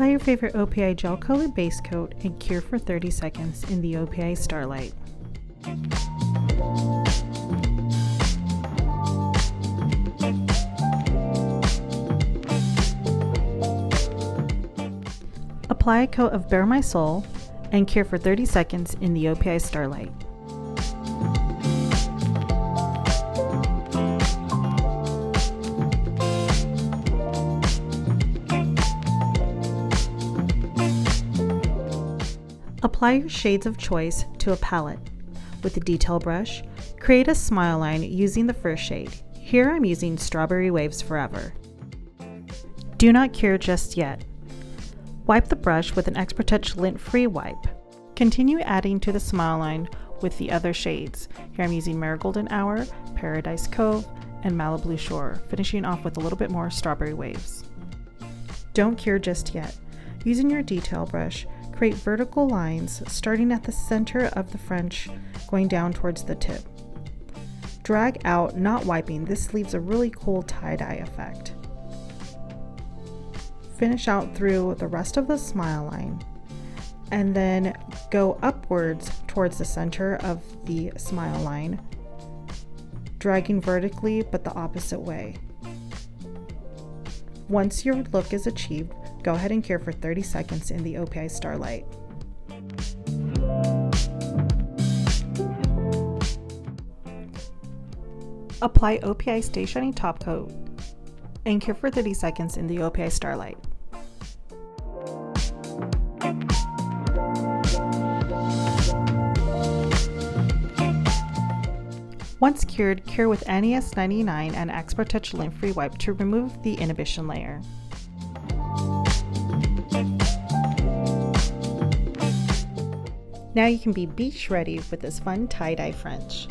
Apply your favorite OPI GelColor base coat and cure for 30 seconds in the OPI Starlight. Apply a coat of Bare My Soul and cure for 30 seconds in the OPI Starlight. Apply your shades of choice to a palette. With a detail brush, create a smile line using the first shade. Here I'm using Strawberry Waves Forever. Do not cure just yet. Wipe the brush with an Expert Touch lint-free wipe. Continue adding to the smile line with the other shades. Here I'm using Marigolden Hour, Paradise Cove, and Malibu Shore, finishing off with a little bit more Strawberry Waves. Don't cure just yet. Using your detail brush, create vertical lines starting at the center of the French, going down towards the tip. Drag out, not wiping. This leaves a really cool tie-dye effect. Finish out through the rest of the smile line and then go upwards towards the center of the smile line, dragging vertically but the opposite way. Once your look is achieved, go ahead and cure for 30 seconds in the OPI Starlight. Apply OPI Stay Shiny Top Coat and cure for 30 seconds in the OPI Starlight. Once cured, cure with NES 99 and Expert Touch lint-free wipe to remove the inhibition layer. Now you can be beach ready with this fun tie-dye French.